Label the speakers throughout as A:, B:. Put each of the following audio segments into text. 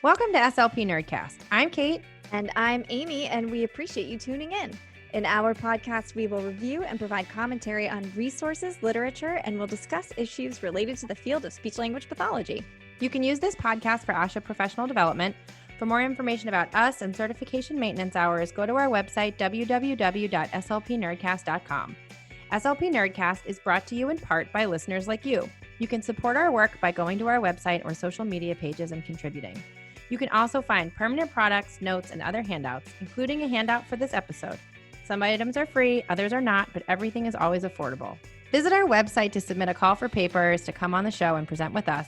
A: Welcome to SLP Nerdcast. I'm Kate.
B: And I'm Amy, and we appreciate you tuning in. In our podcast, we will review and provide commentary on resources, literature, and we'll discuss issues related to the field of speech-language pathology.
A: You can use this podcast for ASHA professional development. For more information about us and certification maintenance hours, go to our website, www.slpnerdcast.com. SLP Nerdcast is brought to you in part by listeners like you. You can support our work by going to our website or social media pages and contributing. You can also find permanent products, notes, and other handouts, including a handout for this episode. Some items are free, others are not, but everything is always affordable. Visit our website to submit a call for papers, to come on the show and present with us.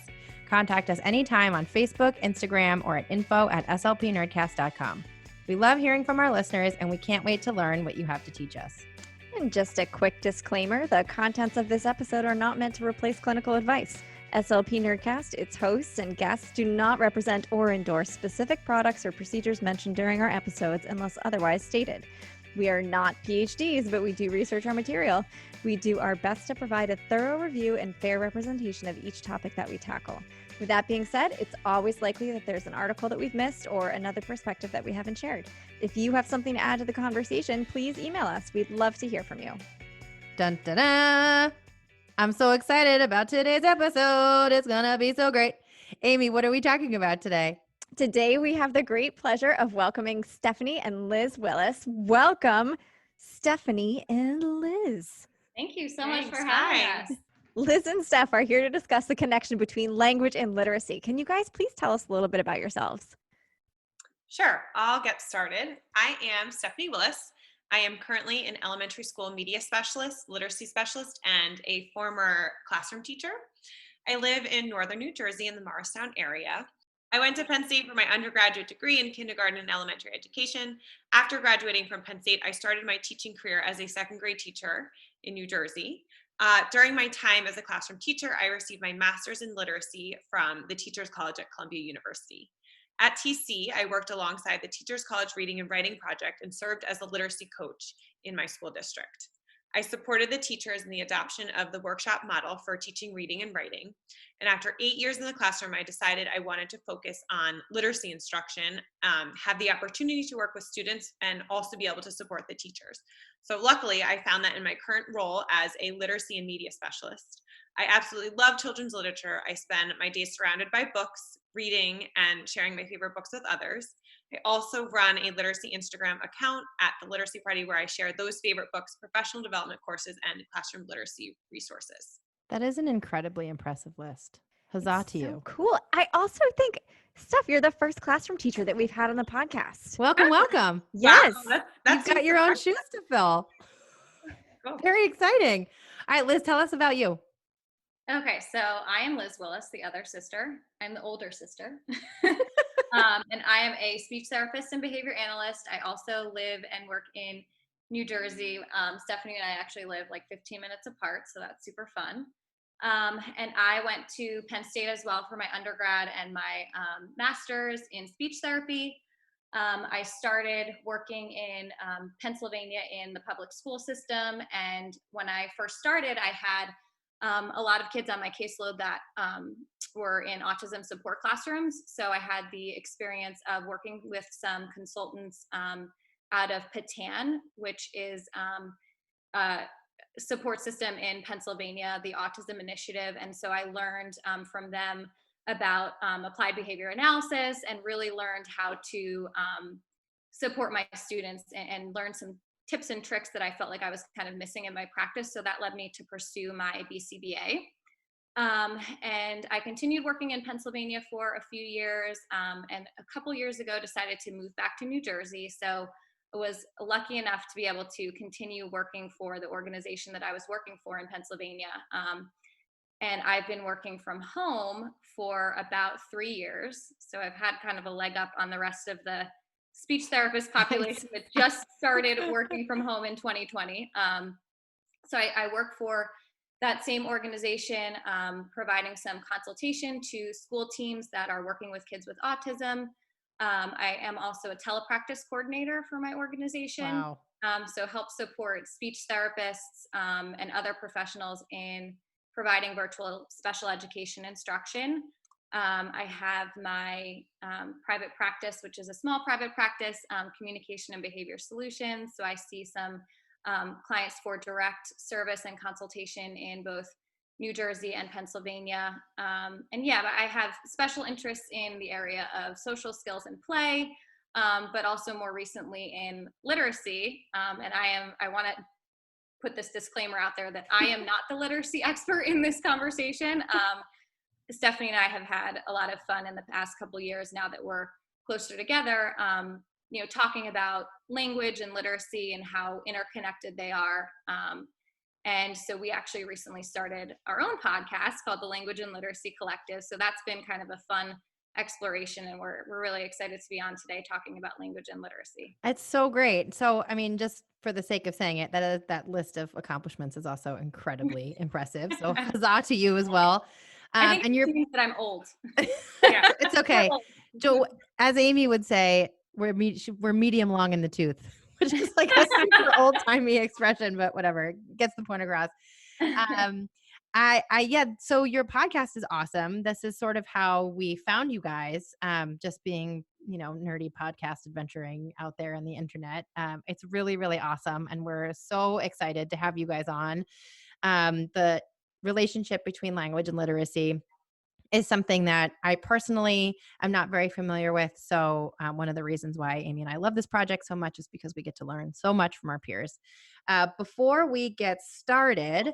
A: Contact us anytime on Facebook, Instagram, or at info@slpnerdcast.com. We love hearing from our listeners, and we can't wait to learn what you have to teach us.
B: And just a quick disclaimer, the contents of this episode are not meant to replace clinical advice. SLP Nerdcast, its hosts and guests do not represent or endorse specific products or procedures mentioned during our episodes unless otherwise stated. We are not PhDs, but we do research our material. We do our best to provide a thorough review and fair representation of each topic that we tackle. With that being said, it's always likely that there's an article that we've missed or another perspective that we haven't shared. If you have something to add to the conversation, please email us. We'd love to hear from you.
A: Dun, dun, dun. I'm so excited about today's episode. It's going to be so great. Amy, what are we talking about today?
B: Today, we have the great pleasure of welcoming Stephanie and Liz Willis. Welcome, Stephanie and Liz.
C: Thank you so much for having us.
B: Liz and Steph are here to discuss the connection between language and literacy. Can you guys please tell us a little bit about yourselves?
D: Sure, I'll get started. I am Stephanie Willis. I am currently an elementary school media specialist, literacy specialist, and a former classroom teacher. I live in northern New Jersey in the Morristown area. I went to Penn State for my undergraduate degree in kindergarten and elementary education. After graduating from Penn State, I started my teaching career as a second grade teacher in New Jersey. During my time as a classroom teacher, I received my master's in literacy from the Teachers College at Columbia University. At TC, I worked alongside the Teachers College Reading and Writing Project and served as a literacy coach in my school district. I supported the teachers in the adoption of the workshop model for teaching reading and writing. And after 8 years in the classroom, I decided I wanted to focus on literacy instruction, have the opportunity to work with students, and also be able to support the teachers. So luckily, I found that in my current role as a literacy and media specialist. I absolutely love children's literature. I spend my days surrounded by books, reading, and sharing my favorite books with others. I also run a literacy Instagram account at the Literacy Party where I share those favorite books, professional development courses, and classroom literacy resources.
A: That is an incredibly impressive list. Huzzah to you.
B: Cool. I also think, Steph, you're the first classroom teacher that we've had on the podcast.
A: Welcome, welcome.
B: Yes.
D: Wow, that's
A: You've got your own shoes to fill.
D: Cool.
A: Very exciting. All right, Liz, tell us about you.
C: Okay, so I am Liz Willis, the other sister. I'm the older sister. And I am a speech therapist and behavior analyst. I also live and work in New Jersey. Stephanie and I actually live like 15 minutes apart, so that's super fun. And I went to Penn State as well for my undergrad and my master's in speech therapy. I started working in Pennsylvania in the public school system. And when I first started, I had a lot of kids on my caseload that were in autism support classrooms. So I had the experience of working with some consultants out of PATAN, which is a support system in Pennsylvania, the Autism Initiative. And so I learned from them about applied behavior analysis and really learned how to support my students and learn some tips and tricks that I felt like I was kind of missing in my practice. So that led me to pursue my BCBA. And I continued working in Pennsylvania for a few years, and a couple years ago decided to move back to New Jersey. So I was lucky enough to be able to continue working for the organization that I was working for in Pennsylvania. And I've been working from home for about 3 years. So I've had kind of a leg up on the rest of the speech therapist population that just started working from home in 2020. So I work for that same organization, providing some consultation to school teams that are working with kids with autism. I am also a telepractice coordinator for my organization.
A: Wow.
C: So help support speech therapists and other professionals in providing virtual special education instruction. I have my private practice, which is a small private practice, communication and behavior solutions. So I see some clients for direct service and consultation in both New Jersey and Pennsylvania. And yeah, but I have special interests in the area of social skills and play, but also more recently in literacy. And I want to put this disclaimer out there that I am not the literacy expert in this conversation. Stephanie and I have had a lot of fun in the past couple of years now that we're closer together, talking about language and literacy and how interconnected they are. And so we actually recently started our own podcast called the Language and Literacy Collective. So that's been kind of a fun exploration, and we're really excited to be on today talking about language and literacy.
A: It's so great. So, I mean, just for the sake of saying it, that list of accomplishments is also incredibly impressive. So, huzzah to you as well.
C: I think
A: and you're
C: that I'm old.
A: Yeah, it's okay. So, as Amy would say, we're medium long in the tooth, which is like a super old timey expression, but whatever, gets the point across. So your podcast is awesome. This is sort of how we found you guys, just being, nerdy podcast adventuring out there on the internet. It's really, really awesome. And we're so excited to have you guys on. The relationship between language and literacy is something that I personally am not very familiar with. So one of the reasons why Amy and I love this project so much is because we get to learn so much from our peers. Before we get started,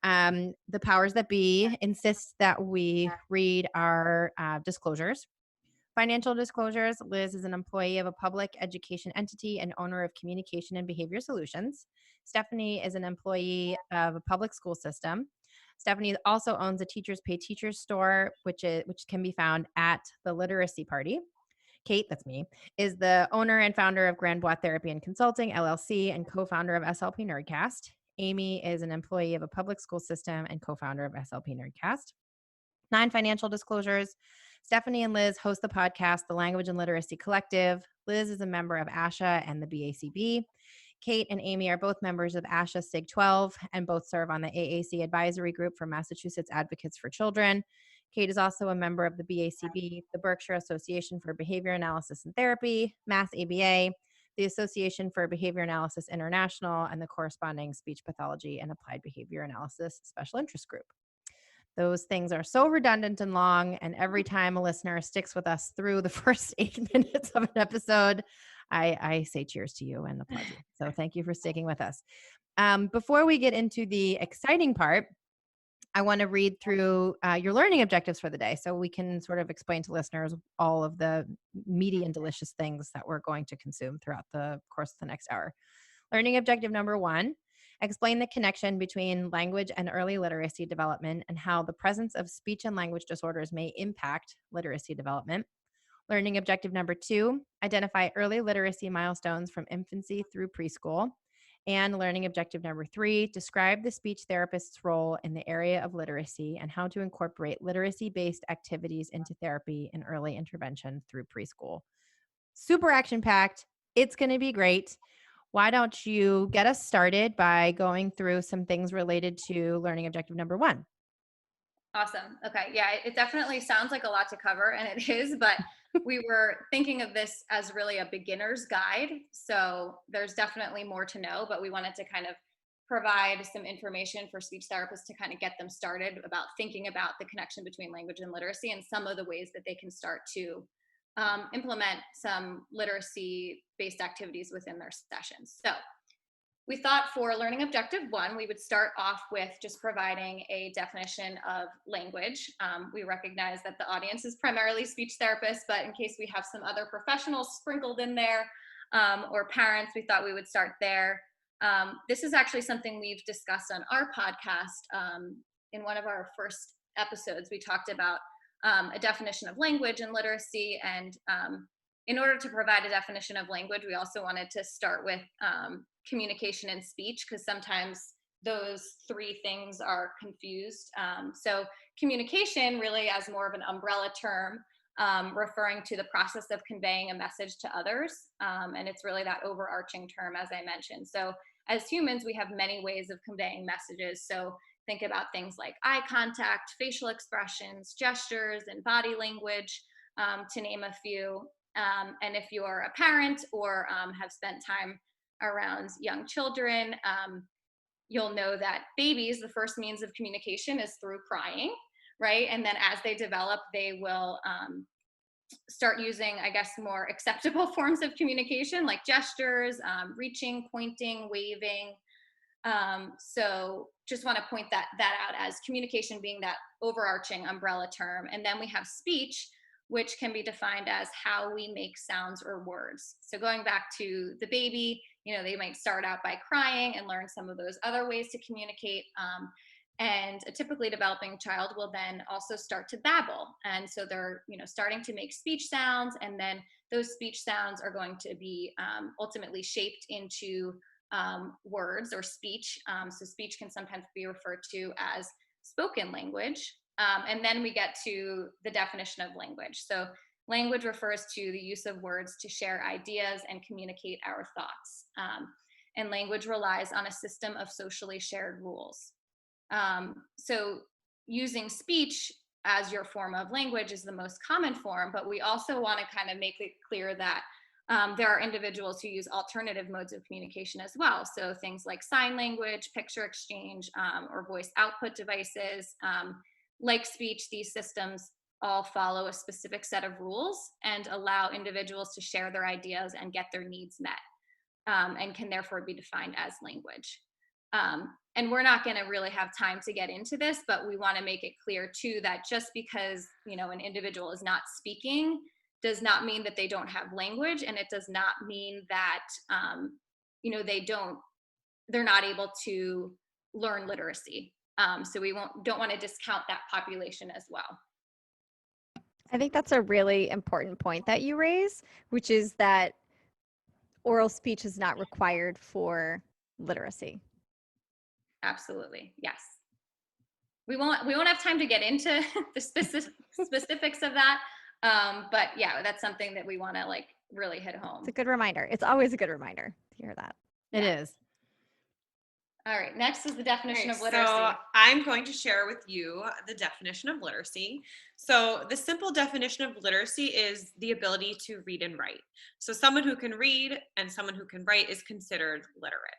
A: the powers that be insist that we read our disclosures. Financial disclosures. Liz is an employee of a public education entity and owner of Communication and Behavior Solutions. Stephanie is an employee of a public school system. Stephanie also owns a Teachers Pay Teachers store, which can be found at the Literacy Party. Kate, that's me, is the owner and founder of Grand Bois Therapy and Consulting, LLC, and co-founder of SLP Nerdcast. Amy is an employee of a public school system and co-founder of SLP Nerdcast. 9 financial disclosures. Stephanie and Liz host the podcast, The Language and Literacy Collective. Liz is a member of ASHA and the BACB. Kate and Amy are both members of ASHA SIG 12 and both serve on the AAC advisory group for Massachusetts Advocates for Children. Kate is also a member of the BACB, the Berkshire Association for Behavior Analysis and Therapy, Mass ABA, the Association for Behavior Analysis International, and the corresponding Speech Pathology and Applied Behavior Analysis Special Interest Group. Those things are so redundant and long, and every time a listener sticks with us through the first 8 minutes of an episode, I say cheers to you and applaud you. So thank you for sticking with us. Before we get into the exciting part, I want to read through your learning objectives for the day so we can sort of explain to listeners all of the meaty and delicious things that we're going to consume throughout the course of the next hour. Learning objective number 1, explain the connection between language and early literacy development and how the presence of speech and language disorders may impact literacy development. Learning objective number 2, identify early literacy milestones from infancy through preschool. And learning objective number 3, describe the speech therapist's role in the area of literacy and how to incorporate literacy-based activities into therapy and early intervention through preschool. Super action-packed. It's going to be great. Why don't you get us started by going through some things related to learning objective number 1?
C: Awesome. Okay. Yeah, it definitely sounds like a lot to cover, and it is, but we were thinking of this as really a beginner's guide. So there's definitely more to know, but we wanted to kind of provide some information for speech therapists to kind of get them started about thinking about the connection between language and literacy and some of the ways that they can start to implement some literacy-based activities within their sessions. So we thought for learning objective 1, we would start off with just providing a definition of language. We recognize that the audience is primarily speech therapists, but in case we have some other professionals sprinkled in there or parents, we thought we would start there. This is actually something we've discussed on our podcast. In one of our first episodes, we talked about a definition of language and literacy. And in order to provide a definition of language, we also wanted to start with communication and speech, because sometimes those 3 things are confused. So communication really as more of an umbrella term, referring to the process of conveying a message to others. And it's really that overarching term, as I mentioned. So as humans, we have many ways of conveying messages. So think about things like eye contact, facial expressions, gestures, and body language, to name a few. And if you're a parent or have spent time around young children, you'll know that babies, the first means of communication is through crying, right? And then as they develop, they will start using, I guess, more acceptable forms of communication like gestures, reaching, pointing, waving. So just want to point that out as communication being that overarching umbrella term. And then we have speech, which can be defined as how we make sounds or words. So going back to the baby, they might start out by crying and learn some of those other ways to communicate. And a typically developing child will then also start to babble. And so they're, starting to make speech sounds, and then those speech sounds are going to be ultimately shaped into words or speech. So speech can sometimes be referred to as spoken language. And then we get to the definition of language. So language refers to the use of words to share ideas and communicate our thoughts. And language relies on a system of socially shared rules. So using speech as your form of language is the most common form, but we also want to kind of make it clear that there are individuals who use alternative modes of communication as well. So things like sign language, picture exchange, or voice output devices. Like speech, these systems all follow a specific set of rules and allow individuals to share their ideas and get their needs met, and can therefore be defined as language. And we're not going to really have time to get into this, but we want to make it clear too that just because, an individual is not speaking does not mean that they don't have language, and it does not mean that, they're not able to learn literacy. So we don't want to discount that population as well.
B: I think that's a really important point that you raise, which is that oral speech is not required for literacy.
C: Absolutely. Yes. We won't have time to get into the specifics of that. But yeah, that's something that we want to really hit home.
B: It's a good reminder. It's always a good reminder to hear that.
A: It is.
C: All right, next is the definition of literacy.
D: So I'm going to share with you the definition of literacy. So the simple definition of literacy is the ability to read and write. So someone who can read and someone who can write is considered literate.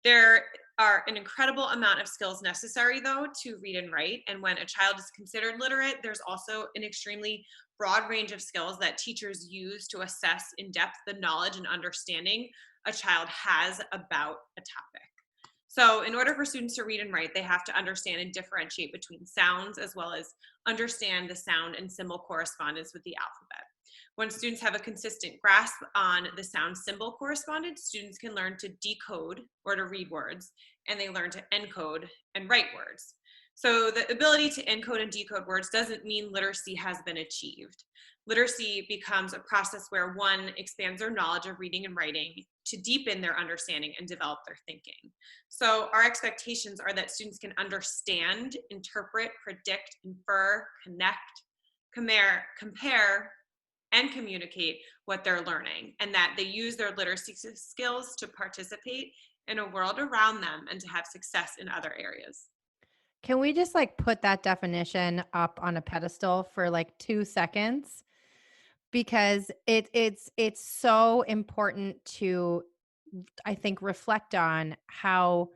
D: There are an incredible amount of skills necessary, though, to read and write. And when a child is considered literate, there's also an extremely broad range of skills that teachers use to assess in depth the knowledge and understanding a child has about a topic. So in order for students to read and write, they have to understand and differentiate between sounds, as well as understand the sound and symbol correspondence with the alphabet. When students have a consistent grasp on the sound symbol correspondence, students can learn to decode or to read words, and they learn to encode and write words. So the ability to encode and decode words doesn't mean literacy has been achieved. Literacy becomes a process where one expands their knowledge of reading and writing to deepen their understanding and develop their thinking. So our expectations are that students can understand, interpret, predict, infer, connect, compare, and communicate what they're learning, and that they use their literacy skills to participate in a world around them and to have success in other areas.
A: Can we just put that definition up on a pedestal for 2 seconds? Because it's so important to, I think, reflect on how,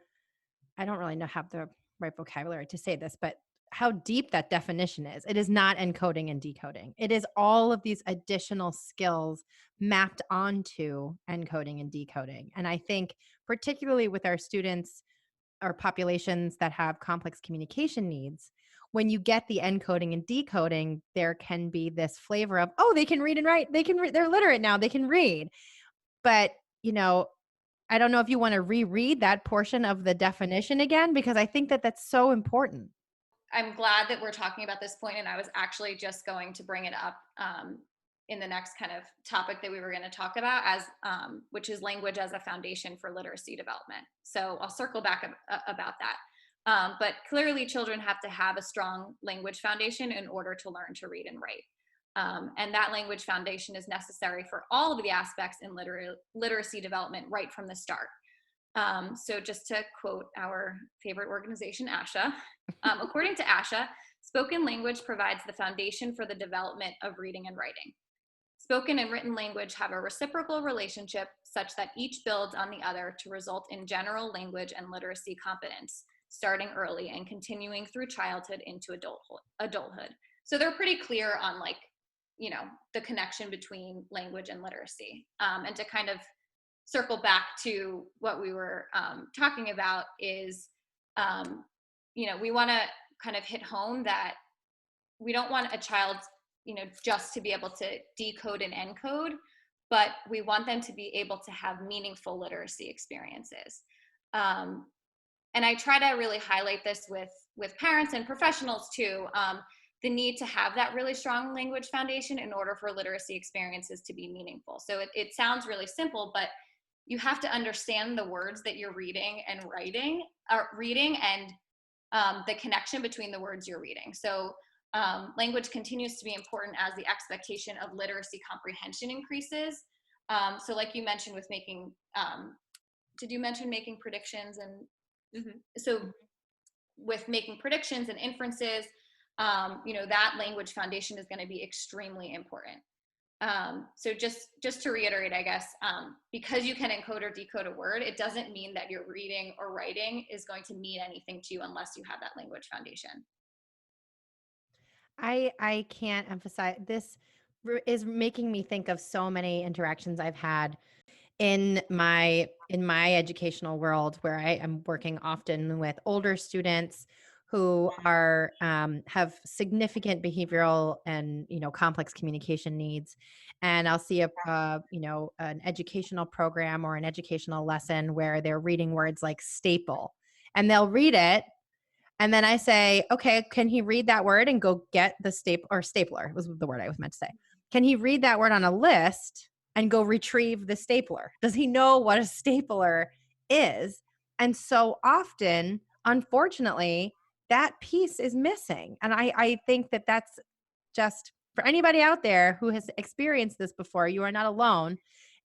A: I don't really have the right vocabulary to say this, but how deep that definition is. It is not encoding and decoding. It is all of these additional skills mapped onto encoding and decoding. And I think particularly with our students or populations that have complex communication needs, when you get the encoding and decoding, there can be this flavor of, oh, they can read and write. They're literate now. They can read. But, I don't know if you want to reread that portion of the definition again, because I think that that's so important.
C: I'm glad that we're talking about this point, and I was actually just going to bring it up in the next kind of topic that we were going to talk about, which is language as a foundation for literacy development. So I'll circle back about that. But clearly children have to have a strong language foundation in order to learn to read and write. And that language foundation is necessary for all of the aspects in literacy development right from the start. So just to quote our favorite organization, ASHA, according to ASHA, spoken language provides the foundation for the development of reading and writing. Spoken and written language have a reciprocal relationship such that each builds on the other to result in general language and literacy competence, starting early and continuing through childhood into adulthood. So they're pretty clear on the connection between language and literacy. And to kind of circle back to what we were talking about is, we want to kind of hit home that we don't want a child, just to be able to decode and encode, but we want them to be able to have meaningful literacy experiences. And I try to really highlight this with parents and professionals too, the need to have that really strong language foundation in order for literacy experiences to be meaningful. So it sounds really simple, but you have to understand the words that you're reading and and the connection between the words you're reading. So language continues to be important as the expectation of literacy comprehension increases. So like you mentioned with making, did you mention making predictions? And so with making predictions and inferences, that language foundation is going to be extremely important. So just to reiterate, I guess, because you can encode or decode a word, it doesn't mean that your reading or writing is going to mean anything to you unless you have that language foundation.
A: I can't emphasize this is making me think of so many interactions I've had in my educational world, where I am working often with older students who are have significant behavioral and complex communication needs, and I'll see an educational program or an educational lesson where they're reading words like staple, and they'll read it. And then I say, okay, can he read that word and go get the stapler was the word I was meant to say. Can he read that word on a list and go retrieve the stapler? Does he know what a stapler is? And so often, unfortunately, that piece is missing. And I think that that's just for anybody out there who has experienced this before, you are not alone.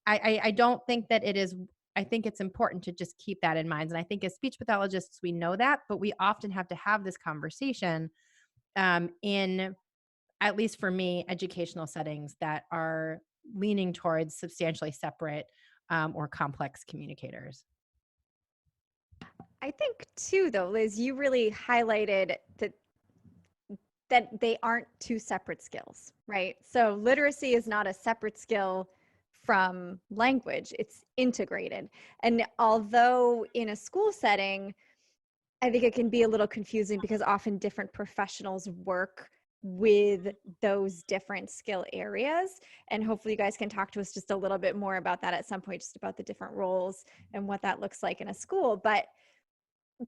A: I don't think that it is. I think it's important to just keep that in mind. And I think as speech pathologists, we know that, but we often have to have this conversation in, at least for me, educational settings that are leaning towards substantially separate or complex communicators.
B: I think too, though, Liz, you really highlighted that they aren't two separate skills, right? So literacy is not a separate skill from language, it's integrated. And although in a school setting, I think it can be a little confusing because often different professionals work with those different skill areas. And hopefully you guys can talk to us just a little bit more about that at some point, just about the different roles and what that looks like in a school. But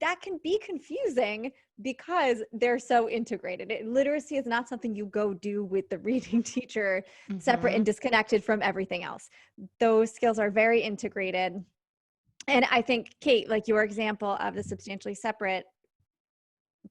B: that can be confusing because they're so integrated. Literacy is not something you go do with the reading teacher separate and disconnected from everything else. Those skills are very integrated. And I think, Kate, like your example of the substantially separate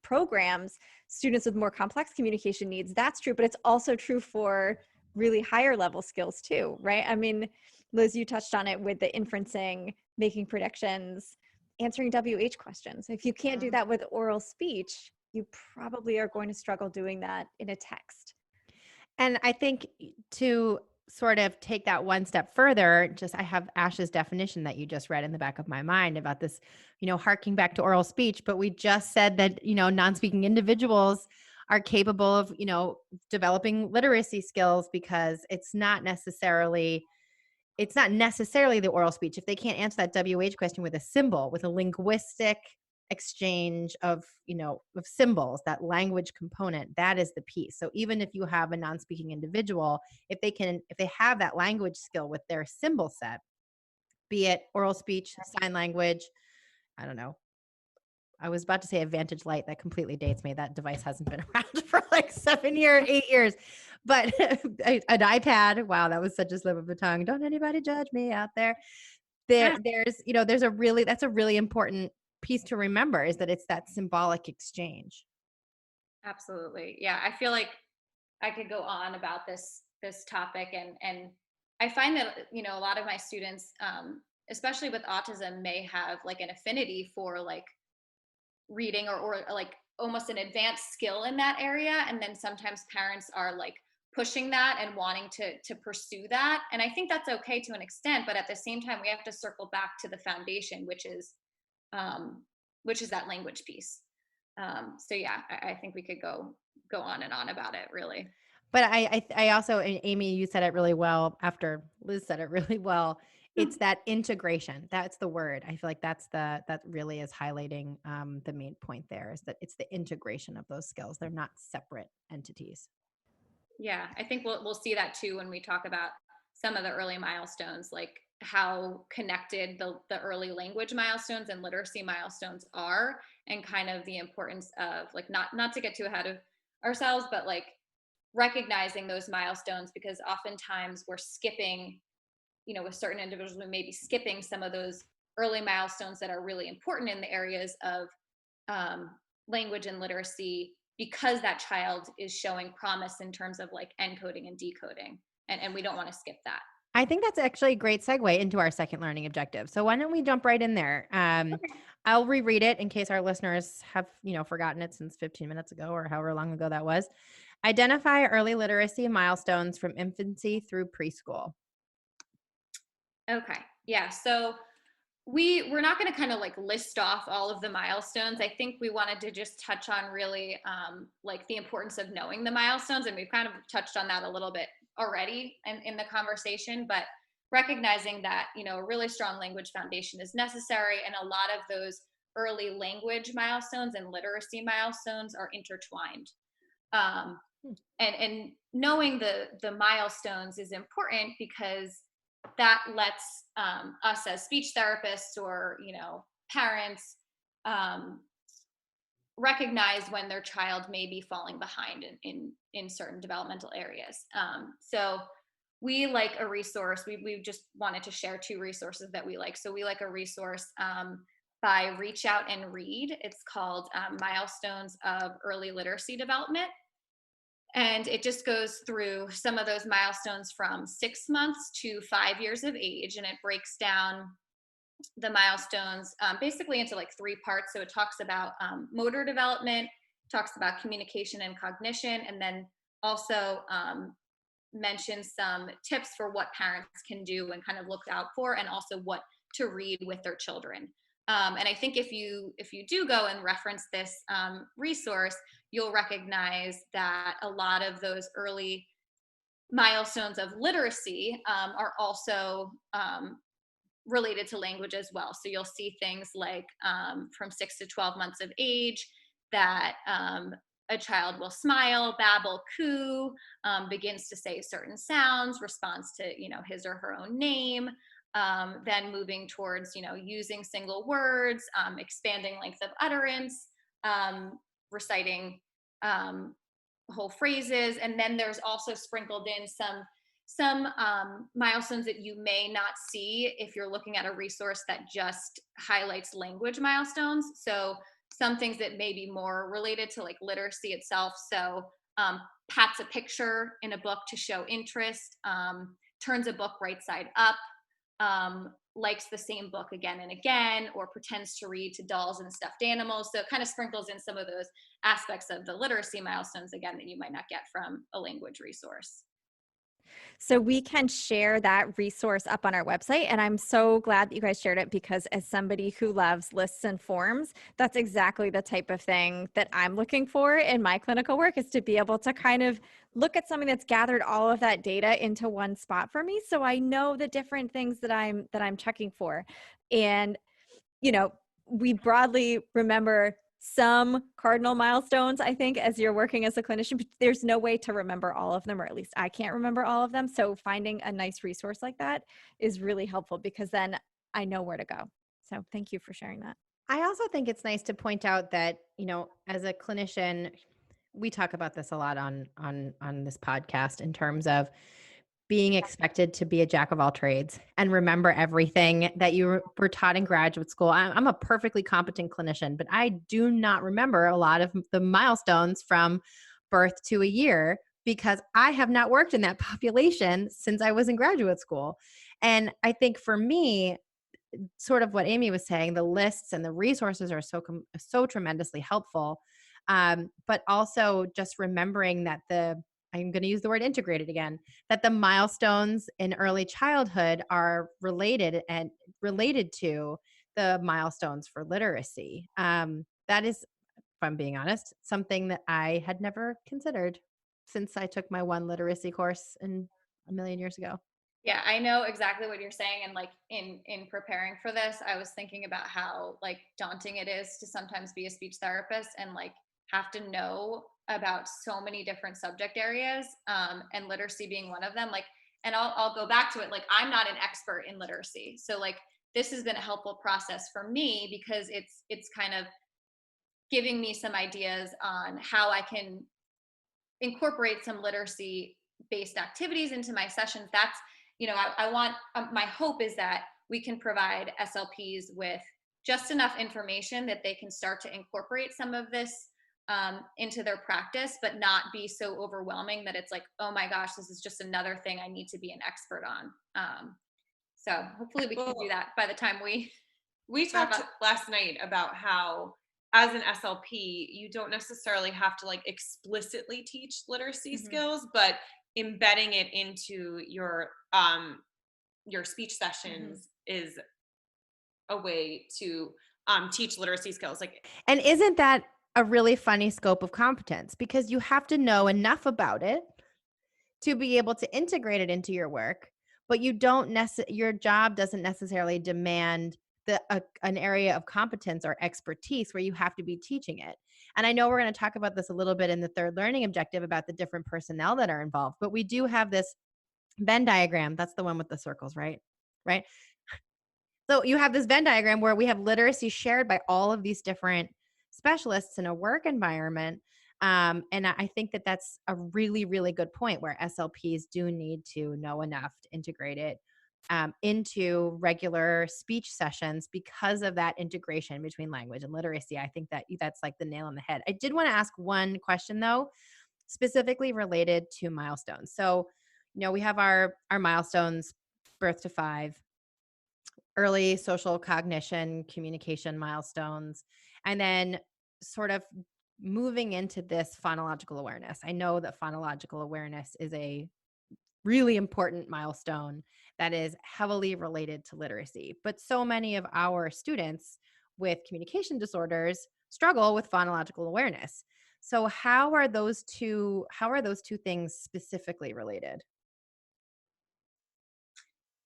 B: programs, students with more complex communication needs, that's true, but it's also true for really higher level skills too, right? I mean, Liz, you touched on it with the inferencing, making predictions, answering WH questions. If you can't do that with oral speech, you probably are going to struggle doing that in a text.
A: And I think to sort of take that one step further, I have Ash's definition that you just read in the back of my mind about this, harking back to oral speech, but we just said that, non-speaking individuals are capable of, developing literacy skills because it's not necessarily the oral speech. If they can't answer that WH question with a symbol, with a linguistic exchange of symbols, that language component, that is the piece. So even if you have a non-speaking individual, if they have that language skill with their symbol set, be it oral speech, sign language, I don't know. I was about to say a Vantage Light. That completely dates me. That device hasn't been around for like 8 years. But an iPad, wow, that was such a slip of the tongue. Don't anybody judge me out there. That's a really important piece to remember, is that it's that symbolic exchange.
C: Absolutely. Yeah. I feel like I could go on about this topic, and I find that, a lot of my students, especially with autism, may have like an affinity for like reading or like almost an advanced skill in that area. And then sometimes parents are like pushing that and wanting to pursue that. And I think that's okay to an extent, but at the same time, we have to circle back to the foundation, which is that language piece. So yeah, I think we could go on and on about it, really.
A: But I also, and Amy, you said it really well after Liz said it really well. It's that integration. That's the word. I feel like that really is highlighting the main point there, is that it's the integration of those skills. They're not separate entities.
C: Yeah, I think we'll see that too when we talk about some of the early milestones, like how connected the early language milestones and literacy milestones are, and kind of the importance of like not to get too ahead of ourselves, but like recognizing those milestones, because oftentimes we're skipping, with certain individuals, we may be skipping some of those early milestones that are really important in the areas of language and literacy, because that child is showing promise in terms of like encoding and decoding. And we don't want to skip that.
A: I think that's actually a great segue into our second learning objective. So why don't we jump right in there?
C: Okay.
A: I'll reread it in case our listeners have, forgotten it since 15 minutes ago or however long ago that was. Identify early literacy milestones from infancy through preschool.
C: Okay. Yeah. So we're not going to kind of like list off all of the milestones. I think we wanted to just touch on really like the importance of knowing the milestones. And we've kind of touched on that a little bit already in the conversation, but recognizing that, a really strong language foundation is necessary. And a lot of those early language milestones and literacy milestones are intertwined. And knowing the milestones is important, because that lets us as speech therapists or parents recognize when their child may be falling behind in certain developmental areas. So we like a resource. We just wanted to share 2 resources that we like. So we like a resource by Reach Out and Read. It's called Milestones of Early Literacy Development. And it just goes through some of those milestones from 6 months to 5 years of age. And it breaks down the milestones basically into like 3 parts. So it talks about motor development, talks about communication and cognition, and then also mentions some tips for what parents can do and kind of look out for, and also what to read with their children. And I think if you do go and reference this resource, you'll recognize that a lot of those early milestones of literacy are also related to language as well. So you'll see things like from 6 to 12 months of age, that a child will smile, babble, coo, begins to say certain sounds, responds to his or her own name. Then moving towards, using single words, expanding length of utterance, reciting whole phrases. And then there's also sprinkled in some milestones that you may not see if you're looking at a resource that just highlights language milestones. So some things that may be more related to like literacy itself. So pats a picture in a book to show interest, turns a book right side up, likes the same book again and again, or pretends to read to dolls and stuffed animals. So it kind of sprinkles in some of those aspects of the literacy milestones, again, that you might not get from a language resource.
B: So we can share that resource up on our website. And I'm so glad that you guys shared it, because as somebody who loves lists and forms, that's exactly the type of thing that I'm looking for in my clinical work, is to be able to kind of look at something that's gathered all of that data into one spot for me. So I know the different things that I'm checking for. And, we broadly remember some cardinal milestones, I think, as you're working as a clinician, but there's no way to remember all of them, or at least I can't remember all of them. So finding a nice resource like that is really helpful, because then I know where to go. So thank you for sharing that.
A: I also think it's nice to point out that, as a clinician, we talk about this a lot on this podcast in terms of being expected to be a jack of all trades and remember everything that you were taught in graduate school. I'm a perfectly competent clinician, but I do not remember a lot of the milestones from birth to a year, because I have not worked in that population since I was in graduate school. And I think for me, sort of what Amy was saying, the lists and the resources are so tremendously helpful. But also just remembering that I'm going to use the word integrated again, that the milestones in early childhood are related to the milestones for literacy. That is, if I'm being honest, something that I had never considered since I took my one literacy course a million years ago.
C: Yeah, I know exactly what you're saying. And like in preparing for this, I was thinking about how like daunting it is to sometimes be a speech therapist and like have to know about so many different subject areas, and literacy being one of them. Like, and I'll go back to it. Like, I'm not an expert in literacy, so like this has been a helpful process for me because it's kind of giving me some ideas on how I can incorporate some literacy based activities into my sessions. That's, I want, my hope is that we can provide SLPs with just enough information that they can start to incorporate some of this into their practice, but not be so overwhelming that it's like, oh my gosh, this is just another thing I need to be an expert on. So hopefully we can do that by the time we
D: talked last night about how as an SLP, you don't necessarily have to like explicitly teach literacy skills, but embedding it into your speech sessions is a way to teach literacy skills. Like,
A: and isn't that a really funny scope of competence? Because you have to know enough about it to be able to integrate it into your work, but your job doesn't necessarily demand an area of competence or expertise where you have to be teaching it. And I know we're going to talk about this a little bit in the third learning objective about the different personnel that are involved, but we do have this Venn diagram. That's the one with the circles, right? Right. So you have this Venn diagram where we have literacy shared by all of these different specialists in a work environment. And I think that that's a really, really good point where SLPs do need to know enough to integrate it into regular speech sessions because of that integration between language and literacy. I think that's like the nail on the head. I did want to ask one question though, specifically related to milestones. So, we have our milestones, birth to 5, early social cognition, communication milestones, and then sort of moving into this phonological awareness. I know that phonological awareness is a really important milestone that is heavily related to literacy, but so many of our students with communication disorders struggle with phonological awareness. So how are those two things specifically related?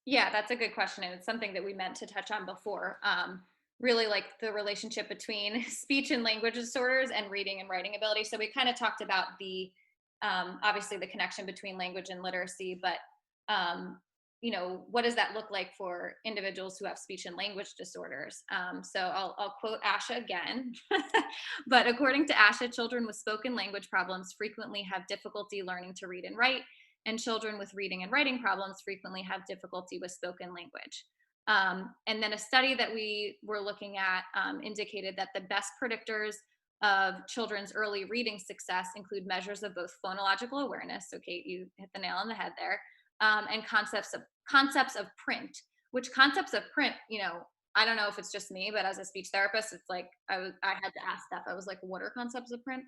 C: Yeah, that's a good question. And it's something that we meant to touch on before. Really like the relationship between speech and language disorders and reading and writing ability. So we kind of talked about obviously the connection between language and literacy, but what does that look like for individuals who have speech and language disorders? So I'll quote Asha again. But according to Asha, children with spoken language problems frequently have difficulty learning to read and write, and children with reading and writing problems frequently have difficulty with spoken language. And then a study that we were looking at indicated that the best predictors of children's early reading success include measures of both phonological awareness. So Kate, you hit the nail on the head there. And concepts of print, which concepts of print, I don't know if it's just me, but as a speech therapist, it's like I had to ask that. I was like, what are concepts of print?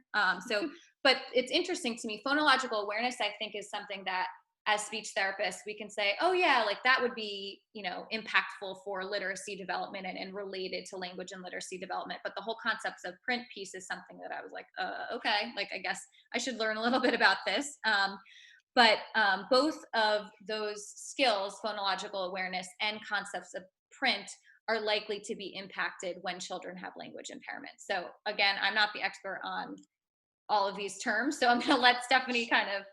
C: But it's interesting to me. Phonological awareness, I think, is something that as speech therapists, we can say, oh yeah, like that would be, impactful for literacy development and related to language and literacy development. But the whole concepts of print piece is something that I was like, okay, like I guess I should learn a little bit about this. But both of those skills, phonological awareness and concepts of print, are likely to be impacted when children have language impairment. So again, I'm not the expert on all of these terms, so I'm going to let Stephanie kind of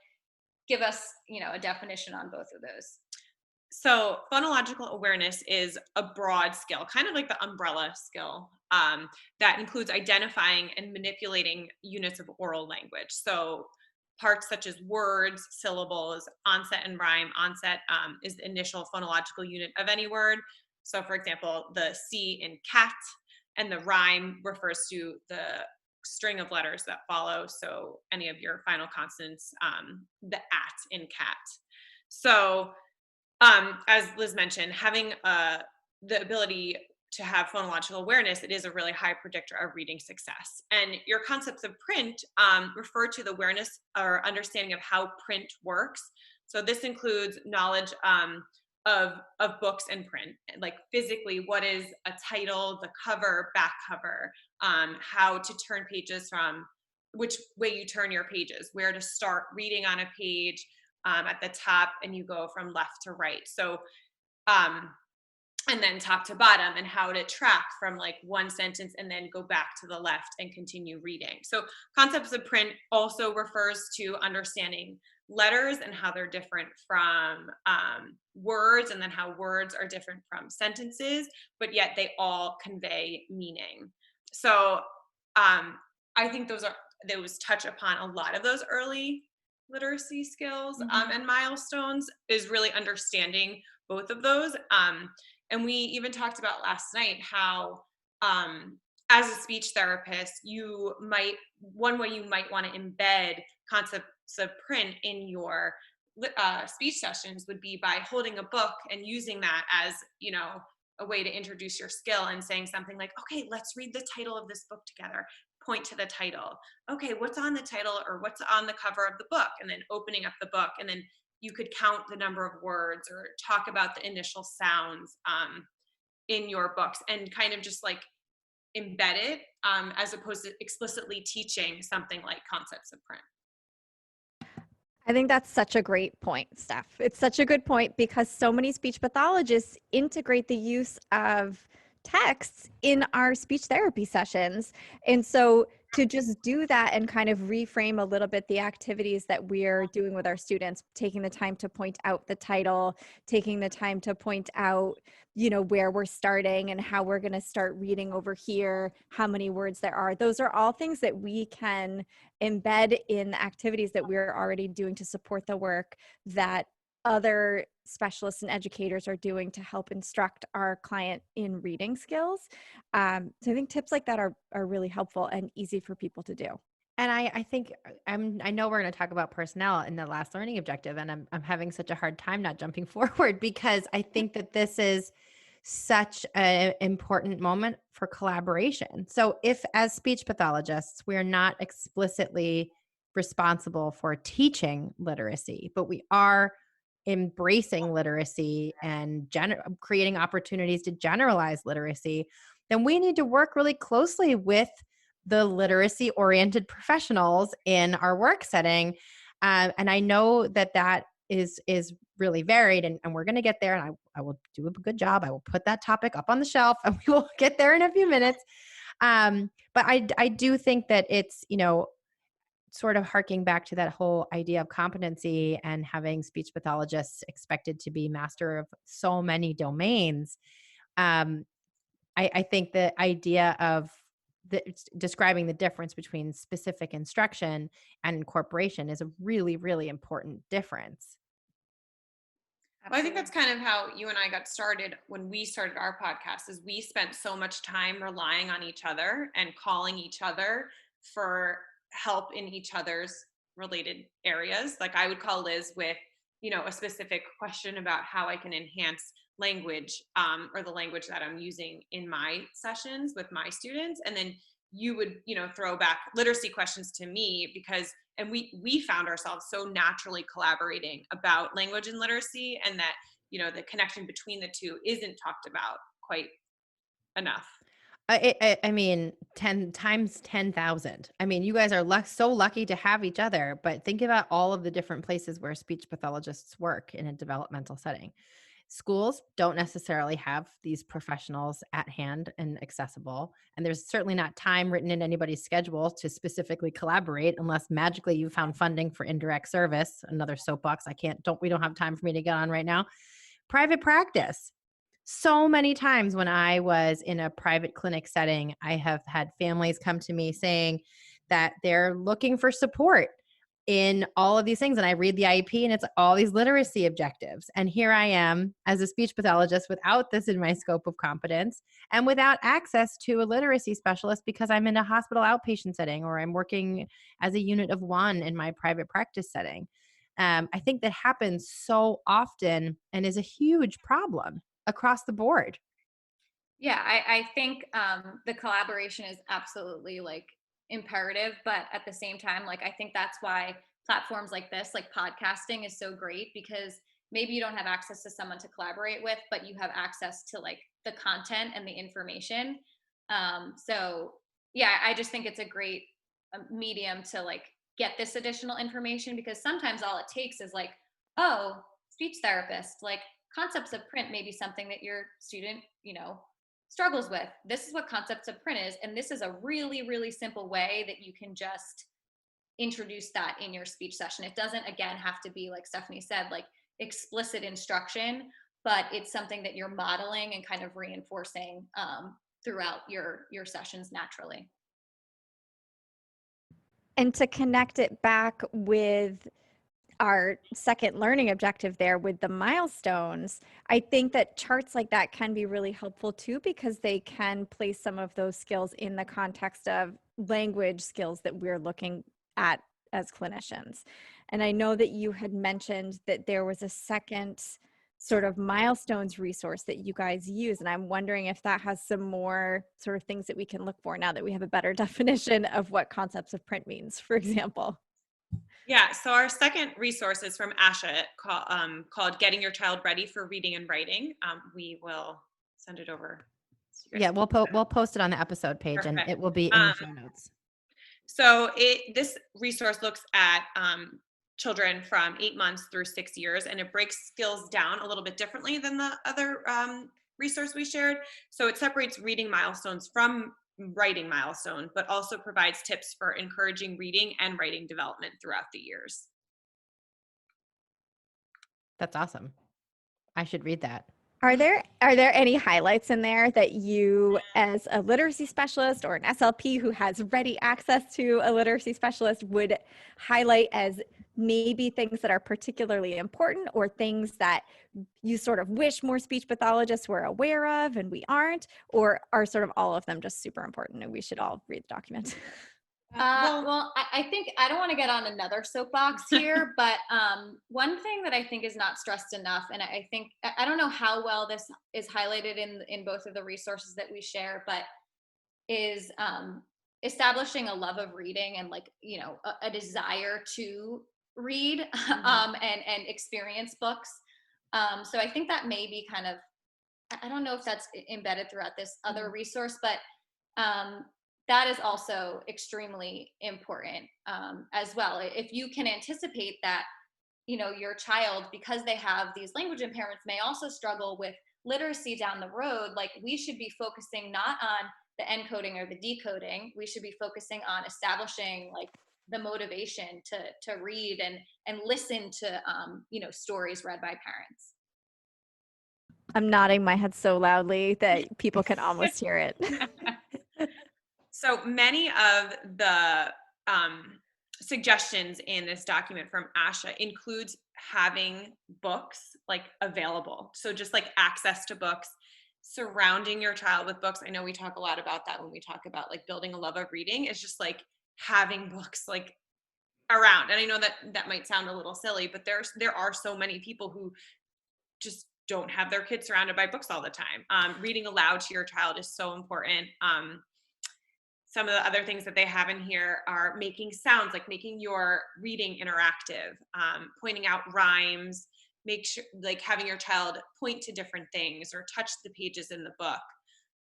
C: give us, a definition on both of those.
D: So phonological awareness is a broad skill, kind of like the umbrella skill, that includes identifying and manipulating units of oral language. So parts such as words, syllables, onset and rhyme. Onset is the initial phonological unit of any word. So for example, the C in cat, and the rhyme refers to the string of letters that follow. So any of your final consonants, the at in cat. So as Liz mentioned, having the ability to have phonological awareness, it is a really high predictor of reading success. And your concepts of print refer to the awareness or understanding of how print works. So this includes knowledge of books and print, like physically, what is a title, the cover, back cover, how to turn pages from which way you turn your pages, where to start reading on a page at the top, and you go from left to right. So and then top to bottom, and how to track from like one sentence and then go back to the left and continue reading. So concepts of print also refers to understanding letters and how they're different from words, and then how words are different from sentences, but yet they all convey meaning. So I think those touch upon a lot of those early literacy skills and milestones, is really understanding both of those. And we even talked about last night how, as a speech therapist, one way you might want to embed concepts of print in your speech sessions would be by holding a book and using that as, a way to introduce your skill, and saying something like, okay, let's read the title of this book together. Point to the title. Okay, what's on the title, or what's on the cover of the book? And then opening up the book, and then you could count the number of words or talk about the initial sounds in your books, and kind of just like embed it, as opposed to explicitly teaching something like concepts of print.
B: I think that's such a great point, Steph. It's such a good point, because so many speech pathologists integrate the use of texts in our speech therapy sessions. And so to just do that and kind of reframe a little bit the activities that we're doing with our students, taking the time to point out the title, taking the time to point out, where we're starting and how we're going to start reading over here, how many words there are. Those are all things that we can embed in the activities that we're already doing to support the work that other specialists and educators are doing to help instruct our client in reading skills. So I think tips like that are really helpful and easy for people to do.
A: And I think I know we're going to talk about personnel in the last learning objective, and I'm having such a hard time not jumping forward, because I think that this is such an important moment for collaboration. So if, as speech pathologists, we're not explicitly responsible for teaching literacy, but we are embracing literacy and creating opportunities to generalize literacy, then we need to work really closely with the literacy-oriented professionals in our work setting. And I know that is really varied, and we're going to get there, and I will do a good job. I will put that topic up on the shelf, and we will get there in a few minutes. But I do think that it's, sort of harking back to that whole idea of competency and having speech pathologists expected to be master of so many domains. I think the idea of describing the difference between specific instruction and incorporation is a really, really important difference.
D: Well, I think that's kind of how you and I got started when we started our podcast, is we spent so much time relying on each other and calling each other for help in each other's related areas. Like I would call Liz with, a specific question about how I can enhance language, or the language that I'm using in my sessions with my students. And then you would, throw back literacy questions to me, and we found ourselves so naturally collaborating about language and literacy, and that, the connection between the two isn't talked about quite enough.
A: I mean, 10 times 10,000. I mean, you guys are so lucky to have each other, but think about all of the different places where speech pathologists work in a developmental setting. Schools don't necessarily have these professionals at hand and accessible. And there's certainly not time written in anybody's schedule to specifically collaborate, unless magically you found funding for indirect service. Another soapbox we don't have time for me to get on right now. Private practice. So many times when I was in a private clinic setting, I have had families come to me saying that they're looking for support in all of these things. And I read the IEP, and it's all these literacy objectives. And here I am as a speech pathologist without this in my scope of competence, and without access to a literacy specialist, because I'm in a hospital outpatient setting, or I'm working as a unit of one in my private practice setting. I think that happens so often and is a huge problem across the board.
C: Yeah, I think the collaboration is absolutely like imperative, but at the same time, like I think that's why platforms like this, like podcasting, is so great, because maybe you don't have access to someone to collaborate with, but you have access to like the content and the information. So yeah, I just think it's a great medium to like get this additional information, because sometimes all it takes is like, oh, speech therapist, like concepts of print may be something that your student, struggles with. This is what concepts of print is, and this is a really, really simple way that you can just introduce that in your speech session. It doesn't, again, have to be, like Stephanie said, like explicit instruction, but it's something that you're modeling and kind of reinforcing throughout your sessions naturally.
B: And to connect it back with our second learning objective there with the milestones, I think that charts like that can be really helpful too, because they can place some of those skills in the context of language skills that we're looking at as clinicians. And I know that you had mentioned that there was a second sort of milestones resource that you guys use. And I'm wondering if that has some more sort of things that we can look for now that we have a better definition of what concepts of print means, for example.
D: Yeah, so our second resource is from ASHA called Getting Your Child Ready for Reading and Writing. We will send it over. So you guys
A: Yeah,
D: can
A: we'll post it on the episode page, and
D: Perfect.
A: it will be in the show notes.
D: So this resource looks at children from 8 months through 6 years, and it breaks skills down a little bit differently than the other resource we shared. So it separates reading milestones from writing milestones, but also provides tips for encouraging reading and writing development throughout the years.
A: That's awesome. I should read that.
B: Are there any highlights in there that you, as a literacy specialist or an SLP who has ready access to a literacy specialist, would highlight as maybe things that are particularly important, or things that you sort of wish more speech pathologists were aware of and we aren't, or are sort of all of them just super important and we should all read the document?
C: Well, I think I don't want to get on another soapbox here, but one thing that I think is not stressed enough, and I think I don't know how well this is highlighted in both of the resources that we share, but is establishing a love of reading and like a desire to read and experience books. So I think that may be kind of, I don't know if that's embedded throughout this other resource, but that is also extremely important as well. If you can anticipate that, your child, because they have these language impairments, may also struggle with literacy down the road, like we should be focusing not on the encoding or the decoding. We should be focusing on establishing like the motivation to read and listen to stories read by parents.
B: I'm nodding my head so loudly that people can almost hear it.
D: So many of the suggestions in this document from ASHA includes having books like available. So just like access to books, surrounding your child with books. I know we talk a lot about that when we talk about like building a love of reading, is just like having books like around. And I know that might sound a little silly, but there are so many people who just don't have their kids surrounded by books all the time. Reading aloud to your child is so important. Some of the other things that they have in here are making sounds, like making your reading interactive, pointing out rhymes, make sure like having your child point to different things or touch the pages in the book,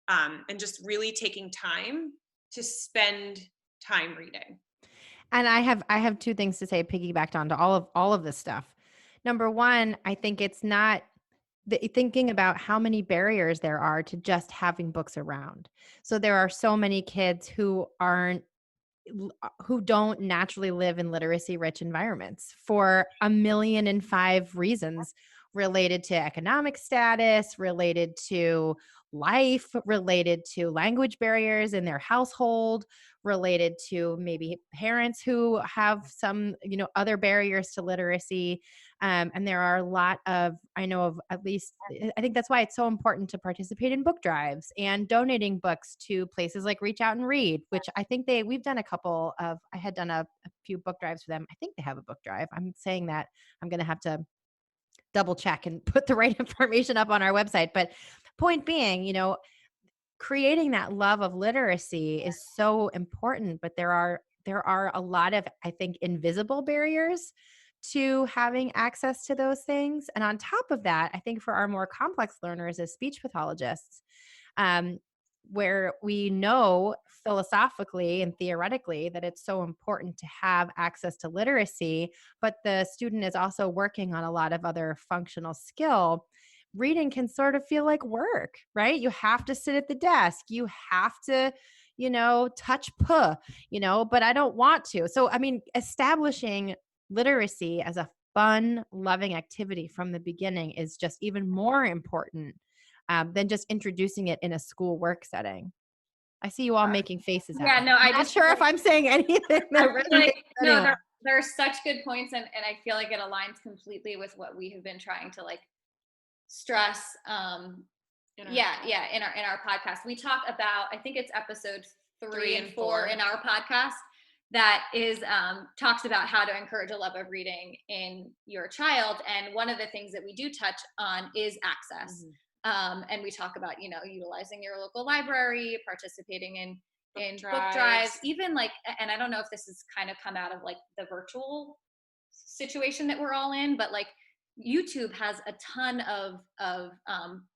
D: and just really taking time to spend time reading.
A: And I have two things to say, piggybacked onto all of this stuff. Number one, I think it's not thinking about how many barriers there are to just having books around. So there are so many kids who don't naturally live in literacy rich environments for 1,000,005 reasons, related to economic status, related to life, related to language barriers in their household, related to maybe parents who have some, other barriers to literacy. And there are a lot of, I know of at least, I think that's why it's so important to participate in book drives and donating books to places like Reach Out and Read, which I think we've done I had done a few book drives for them. I think they have a book drive. I'm saying that I'm going to have to double check and put the right information up on our website. But point being, creating that love of literacy is so important, but there are a lot of, I think, invisible barriers to having access to those things. And on top of that, I think for our more complex learners as speech pathologists, um, where we know philosophically and theoretically that it's so important to have access to literacy, but the student is also working on a lot of other functional skill, reading can sort of feel like work, right? You have to sit at the desk. You have to, touch puh, but I don't want to. So, I mean, establishing literacy as a fun, loving activity from the beginning is just even more important than just introducing it in a school work setting. I see you all making faces at me.
C: No,
A: I'm not sure if I'm saying anything that really makes
C: no, there are such good points, and I feel like it aligns completely with what we have been trying to like stress. In our podcast, we talk about, I think it's episode 3 and 4 in our podcast, that is talks about how to encourage a love of reading in your child. And one of the things that we do touch on is access. And we talk about, utilizing your local library, participating in book drives, even like, and I don't know if this has kind of come out of like the virtual situation that we're all in, but like YouTube has a ton of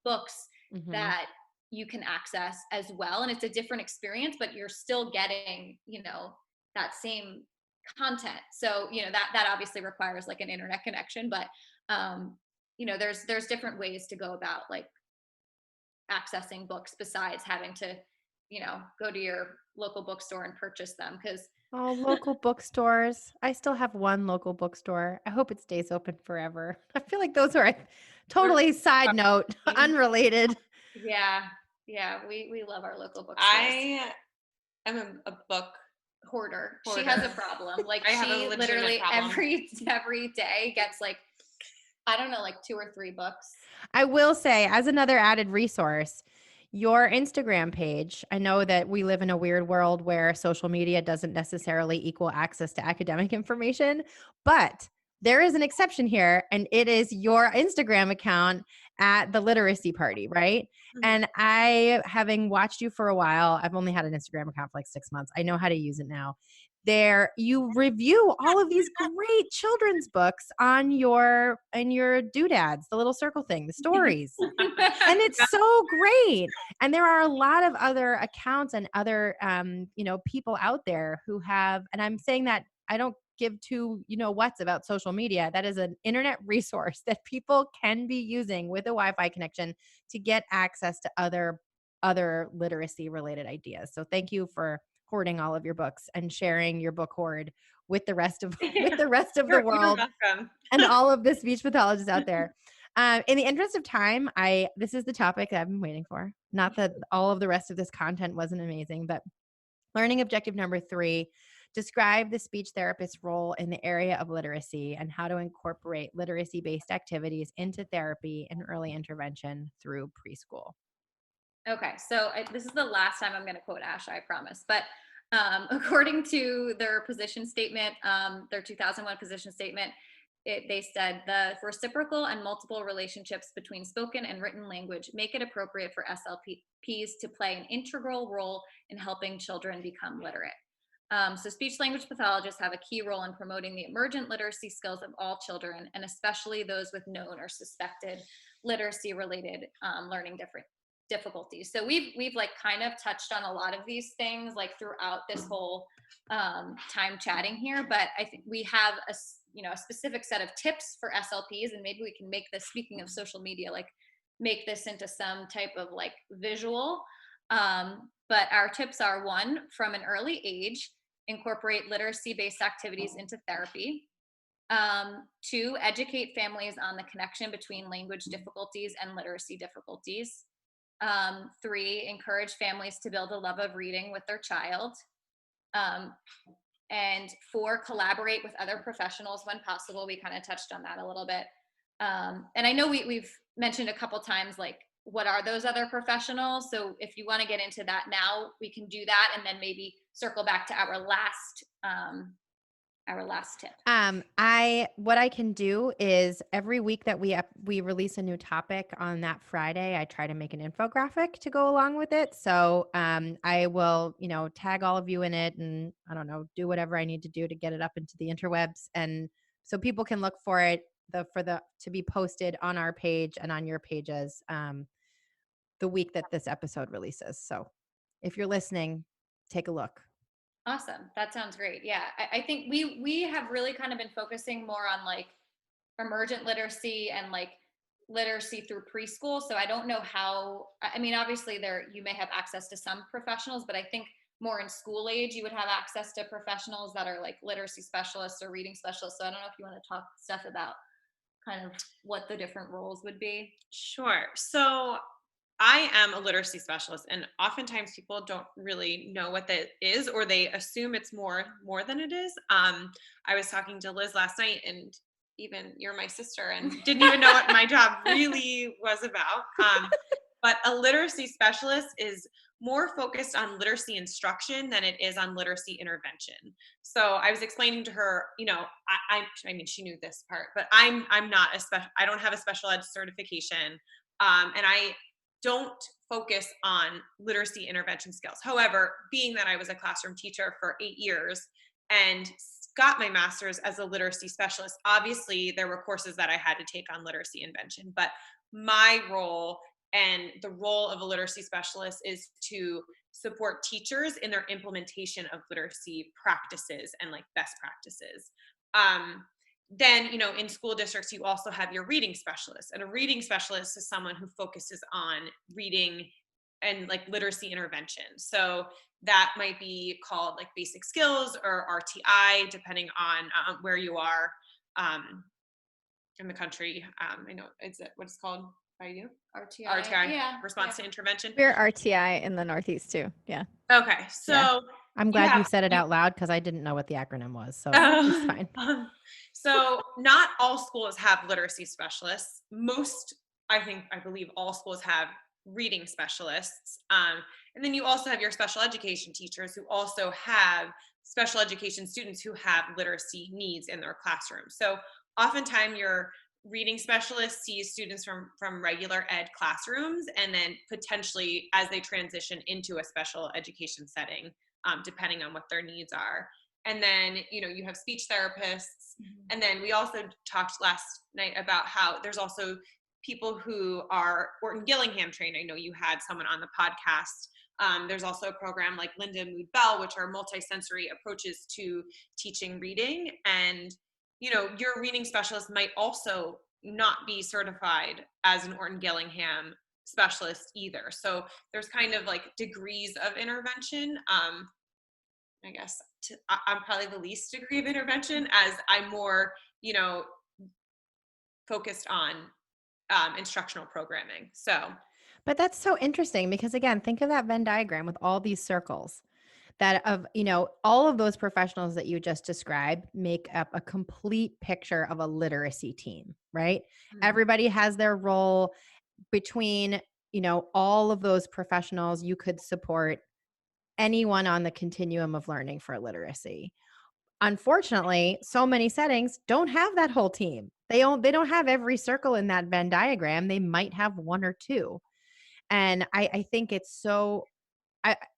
C: books that you can access as well. And it's a different experience, but you're still getting, that same content. So, that obviously requires like an internet connection, but, there's different ways to go about like accessing books besides having to, go to your local bookstore and purchase them.
A: Oh, local bookstores. I still have one local bookstore. I hope it stays open forever. I feel like those are totally side note, unrelated.
C: Yeah. We love our local bookstores.
D: I am a book
C: hoarder. She has a problem. Like she literally every day gets like, I don't know, like 2 or 3 books.
A: I will say, as another added resource, your Instagram page, I know that we live in a weird world where social media doesn't necessarily equal access to academic information, but there is an exception here, and it is your Instagram account at the Literacy Party, right? And I, having watched you for a while, I've only had an Instagram account for like 6 months. I know how to use it now. There, you review all of these great children's books on your doodads, the little circle thing, the stories. And it's so great. And there are a lot of other accounts and other people out there who have, and I'm saying that I don't give two whats about social media. That is an internet resource that people can be using with a Wi-Fi connection to get access to other literacy related ideas. So thank you for hoarding all of your books and sharing your book hoard with the rest of the world and all of the speech pathologists out there. In the interest of time, this is the topic that I've been waiting for. Not that all of the rest of this content wasn't amazing, but learning objective number 3, describe the speech therapist's role in the area of literacy and how to incorporate literacy-based activities into therapy and early intervention through preschool.
C: Okay, so this is the last time I'm going to quote ASHA, I promise. But according to their position statement, their 2001 position statement, they said the reciprocal and multiple relationships between spoken and written language make it appropriate for SLPs to play an integral role in helping children become literate. So speech language pathologists have a key role in promoting the emergent literacy skills of all children, and especially those with known or suspected literacy related learning difficulties. So we've like kind of touched on a lot of these things like throughout this whole time chatting here, but I think we have a specific set of tips for SLPs, and maybe we can make this, speaking of social media, like make this into some type of like visual. But our tips are: 1, from an early age, incorporate literacy-based activities into therapy. 2, educate families on the connection between language difficulties and literacy difficulties. 3, encourage families to build a love of reading with their child. And 4, collaborate with other professionals when possible. We kind of touched on that a little bit. And I know we've mentioned a couple times, like, what are those other professionals? So if you want to get into that now, we can do that, and then maybe circle back to our last our last tip?
A: What I can do is every week that we release a new topic on that Friday, I try to make an infographic to go along with it. So I will, tag all of you in it, and I don't know, do whatever I need to do to get it up into the interwebs, and so people can look for it to be posted on our page and on your pages the week that this episode releases. So if you're listening, take a look.
C: Awesome. That sounds great. Yeah. I think we have really kind of been focusing more on like emergent literacy and like literacy through preschool. So I don't know how, I mean, obviously you may have access to some professionals, but I think more in school age, you would have access to professionals that are like literacy specialists or reading specialists. So I don't know if you want to talk stuff about kind of what the different roles would be.
D: Sure. So I am a literacy specialist, and oftentimes people don't really know what that is, or they assume it's more than it is. I was talking to Liz last night, and even you're my sister, and didn't even know what my job really was about. But a literacy specialist is more focused on literacy instruction than it is on literacy intervention. So I was explaining to her, I mean, she knew this part, but I'm not I don't have a special ed certification, and I don't focus on literacy intervention skills. However, being that I was a classroom teacher for 8 years and got my master's as a literacy specialist, obviously there were courses that I had to take on literacy intervention, but my role and the role of a literacy specialist is to support teachers in their implementation of literacy practices and like best practices. Then, in school districts, you also have your reading specialist, and a reading specialist is someone who focuses on reading and like literacy intervention. So that might be called like basic skills or RTI, depending on where you are in the country. I know what it's called by you? RTI,
C: Yeah.
D: response to intervention.
B: We're RTI in the Northeast too. Yeah.
D: Okay. So
B: Yeah.
A: I'm glad you said it out loud because I didn't know what the acronym was. So it's fine.
D: So not all schools have literacy specialists. I believe all schools have reading specialists. And then you also have your special education teachers who also have special education students who have literacy needs in their classroom. So oftentimes your reading specialist sees students from regular ed classrooms, and then potentially as they transition into a special education setting, depending on what their needs are. And then, you have speech therapists. Mm-hmm. And then we also talked last night about how there's also people who are Orton Gillingham trained. I know you had someone on the podcast. There's also a program like Linda Mood Bell, which are multisensory approaches to teaching reading. And, your reading specialist might also not be certified as an Orton Gillingham specialist either. So there's kind of like degrees of intervention. I guess I'm probably the least degree of intervention, as I'm more, focused on instructional programming.
A: But that's so interesting because again, think of that Venn diagram with all these circles all of those professionals that you just described make up a complete picture of a literacy team, right? Mm-hmm. Everybody has their role between, all of those professionals. You could support anyone on the continuum of learning for literacy. Unfortunately, so many settings don't have that whole team. They don't have every circle in that Venn diagram. They might have one or two. And I think it's so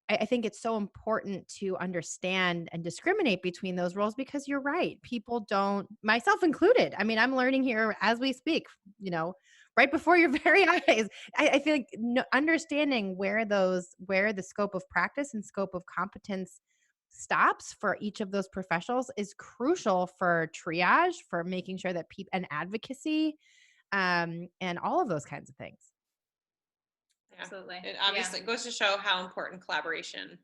A: I think it's so important to understand and discriminate between those roles, because you're right. People don't, myself included. I mean, I'm learning here as we speak, right before your very eyes. I feel like understanding where the scope of practice and scope of competence stops for each of those professionals is crucial for triage, for making sure that and advocacy, and all of those kinds of things.
D: Yeah. Absolutely. It obviously goes to show how important collaboration.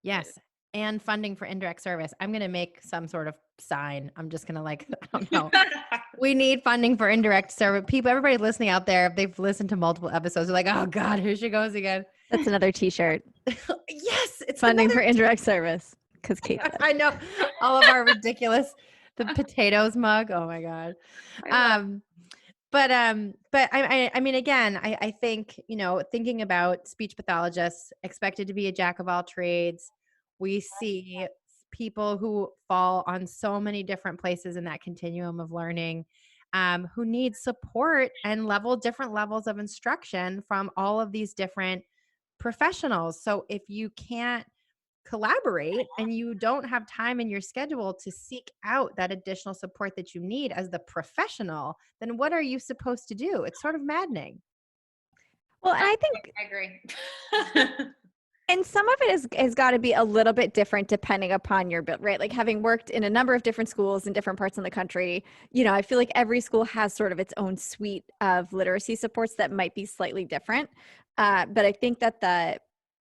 A: Yes. Is. And funding for indirect service. I'm going to make some sort of sign. I'm just going to I don't know. We need funding for indirect service. People, everybody listening out there, if they've listened to multiple episodes, they're like, oh God, here she goes again.
B: That's another t-shirt.
A: Yes. It's
B: funding for indirect service. Because Kate said.
A: I know. All of our ridiculous, the potatoes mug. Oh my God. But I mean, again, I think, thinking about speech pathologists expected to be a jack of all trades, we see people who fall on so many different places in that continuum of learning, who need support and different levels of instruction from all of these different professionals. So if you can't collaborate and you don't have time in your schedule to seek out that additional support that you need as the professional, then what are you supposed to do? It's sort of maddening.
B: Well, and I think
C: I agree.
B: and some of it has got to be a little bit different depending upon your build, right? Like having worked in a number of different schools in different parts of the country, I feel like every school has sort of its own suite of literacy supports that might be slightly different. But I think that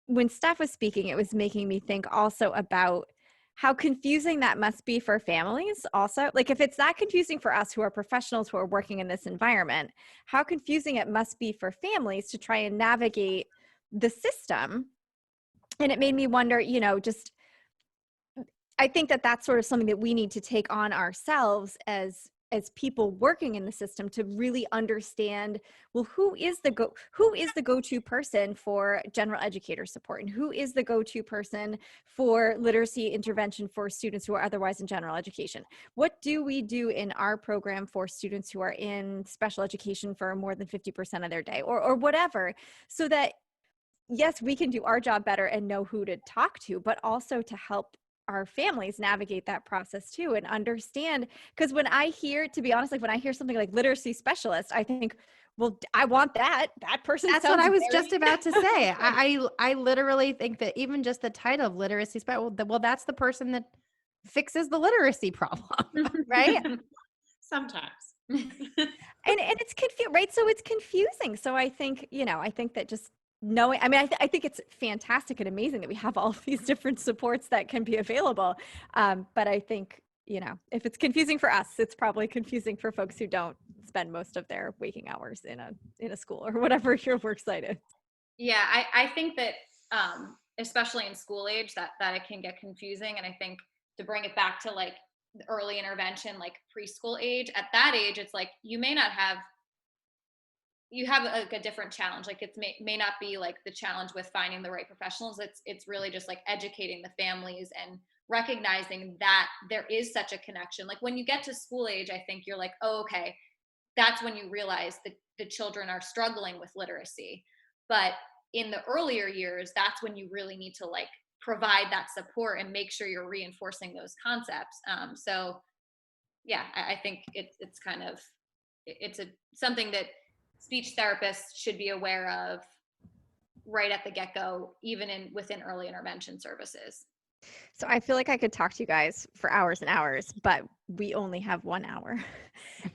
B: when Steph was speaking, it was making me think also about how confusing that must be for families also. Like if it's that confusing for us who are professionals who are working in this environment, how confusing it must be for families to try and navigate the system. And it made me wonder, I think that that's sort of something that we need to take on ourselves as people working in the system to really understand, well, who is the go-to person for general educator support, and who is the go-to person for literacy intervention for students who are otherwise in general education? What do we do in our program for students who are in special education for more than 50% of their day, or whatever, so that yes, we can do our job better and know who to talk to, but also to help our families navigate that process too and understand. Because when I hear, to be honest, like when I hear something like literacy specialist, I think, well, I want that person.
A: That's what I was just about to say. I literally think that even just the title of literacy specialist, well, that's the person that fixes the literacy problem, right?
D: Sometimes.
B: and it's confusing, right? So it's confusing. So I think, I think that just knowing, I think it's fantastic and amazing that we have all of these different supports that can be available. But I think, if it's confusing for us, it's probably confusing for folks who don't spend most of their waking hours in a school or whatever your work site is.
C: Yeah, I think that especially in school age that it can get confusing. And I think to bring it back to like the early intervention, like preschool age, at that age, it's like you have a different challenge. Like it may not be like the challenge with finding the right professionals. It's really just like educating the families and recognizing that there is such a connection. Like when you get to school age, I think you're like, oh, okay, that's when you realize that the children are struggling with literacy. But in the earlier years, that's when you really need to like provide that support and make sure you're reinforcing those concepts. So yeah, I think it's kind of, it's something that speech therapists should be aware of right at the get-go, even within early intervention services.
B: So I feel like I could talk to you guys for hours and hours, but we only have 1 hour.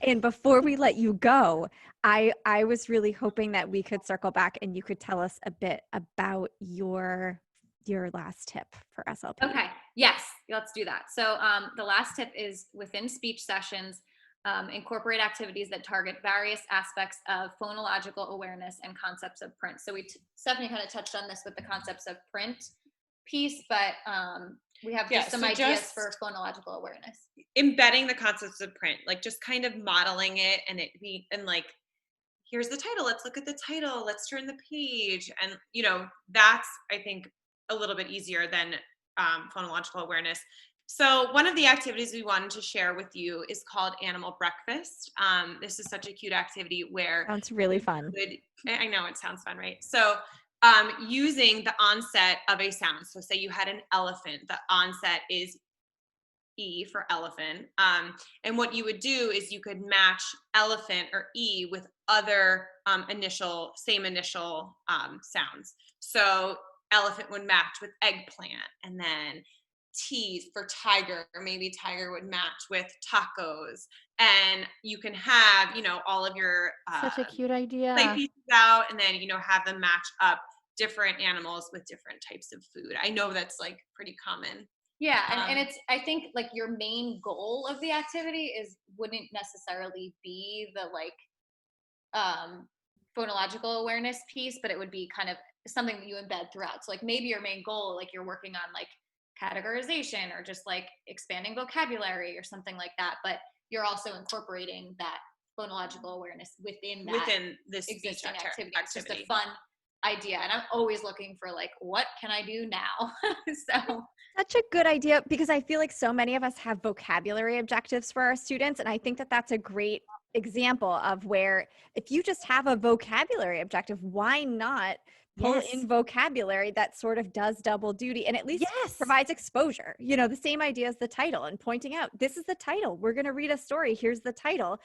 B: And before we let you go, I was really hoping that we could circle back and you could tell us a bit about your last tip for SLP.
C: Okay. Yes, let's do that. So the last tip is within speech sessions, incorporate activities that target various aspects of phonological awareness and concepts of print. So Stephanie kind of touched on this with the concepts of print piece, but we have some ideas for phonological awareness.
D: Embedding the concepts of print, like just kind of modeling it and like, here's the title, let's look at the title, let's turn the page. And, that's, I think, a little bit easier than phonological awareness. So one of the activities we wanted to share with you is called Animal Breakfast. This is such a cute activity where
B: sounds really fun.
D: I know it sounds fun, right? So using the onset of a sound. So say you had an elephant, the onset is E for elephant. And what you would do is you could match elephant or E with other same initial sounds. So elephant would match with eggplant, and then T for tiger, or maybe tiger would match with tacos. And you can have, all of your
A: such a cute idea
D: play pieces out, and then, have them match up different animals with different types of food. I know that's like pretty common.
C: Yeah. And it's, I think like your main goal of the activity wouldn't necessarily be the like phonological awareness piece, but it would be kind of something that you embed throughout. So like maybe your main goal, like you're working on like categorization or just like expanding vocabulary or something like that, but you're also incorporating that phonological awareness within this
D: existing activity.
C: It's just a fun idea. And I'm always looking for like, what can I do now? So
B: Such a good idea, because I feel like so many of us have vocabulary objectives for our students. And I think that that's a great example of where if you just have a vocabulary objective, why not pull in vocabulary that sort of does double duty and at least provides exposure? You know, the same idea as the title and pointing out, this is the title. We're going to read a story. Here's the title.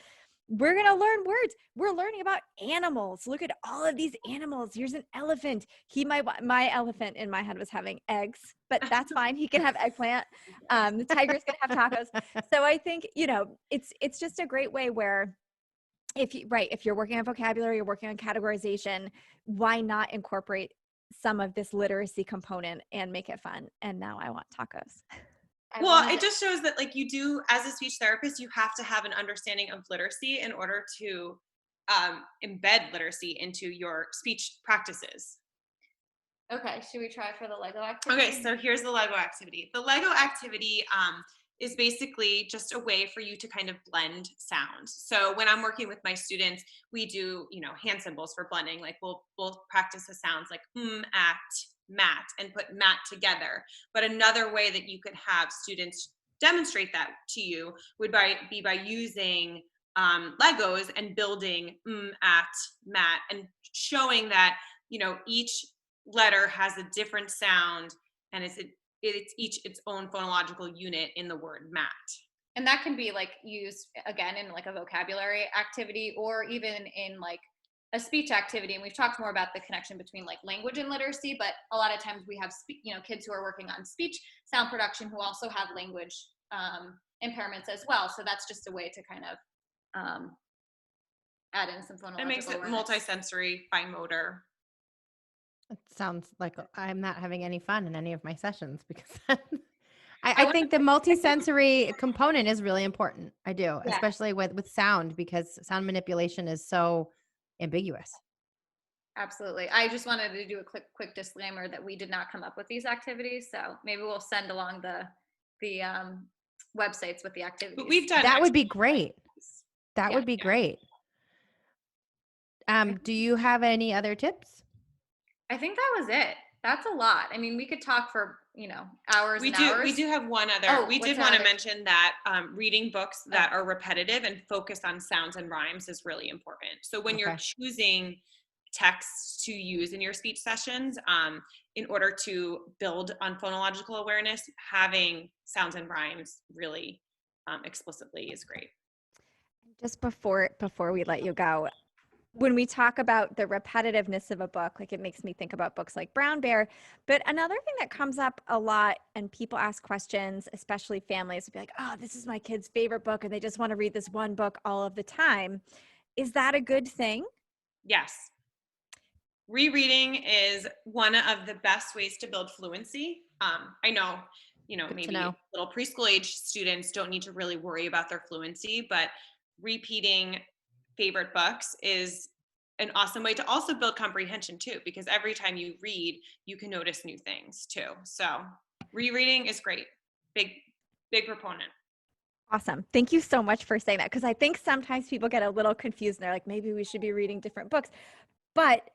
B: We're going to learn words. We're learning about animals. Look at all of these animals. Here's an elephant. My elephant in my head was having eggs, but that's fine. He can have eggplant. The tiger's going to have tacos. So I think, you know, it's just a great way where if you're working on vocabulary, you're working on categorization, why not incorporate some of this literacy component and make it fun? And now I want tacos.
D: Well, it just shows that like you do, as a speech therapist, you have to have an understanding of literacy in order to embed literacy into your speech practices.
C: Okay, should we try for the Lego activity?
D: Okay, so here's the Lego activity. The Lego activity is basically just a way for you to kind of blend sounds. So when I'm working with my students, we do, you know, hand symbols for blending. Like we'll practice the sounds like at, mat, and put mat together. But another way that you could have students demonstrate that to you would be by using Legos and building at, mat, and showing that, you know, each letter has a different sound and it's each its own phonological unit in the word mat.
C: And that can be like used again in like a vocabulary activity or even in like a speech activity. And we've talked more about the connection between like language and literacy, but a lot of times we have kids who are working on speech sound production who also have language impairments as well. So that's just a way to kind of add in some phonological awareness.
D: It makes it multisensory, fine motor.
A: It sounds like I'm not having any fun in any of my sessions because I think the multisensory component is really important. I do, especially with sound, because sound manipulation is so ambiguous.
C: Absolutely. I just wanted to do a quick disclaimer that we did not come up with these activities. So maybe we'll send along the websites with the activities.
D: But we've done
A: that would be great. That would be great. Do you have any other tips?
C: I think that was it. That's a lot. I mean, we could talk for, hours and hours.
D: We do have one other. We did want to mention that reading books that are repetitive and focused on sounds and rhymes is really important. So when you're choosing texts to use in your speech sessions, in order to build on phonological awareness, having sounds and rhymes really explicitly is great.
B: Just before we let you go, when we talk about the repetitiveness of a book, like it makes me think about books like Brown Bear. But another thing that comes up a lot and people ask questions, especially families, would be like, oh, this is my kid's favorite book and they just want to read this one book all of the time. Is that a good thing?
D: Yes. Rereading is one of the best ways to build fluency. I know, maybe little preschool age students don't need to really worry about their fluency, but repeating favorite books is an awesome way to also build comprehension too, because every time you read, you can notice new things too. So rereading is great. Big proponent.
B: Awesome. Thank you so much for saying that. Because I think sometimes people get a little confused and they're like, maybe we should be reading different books. But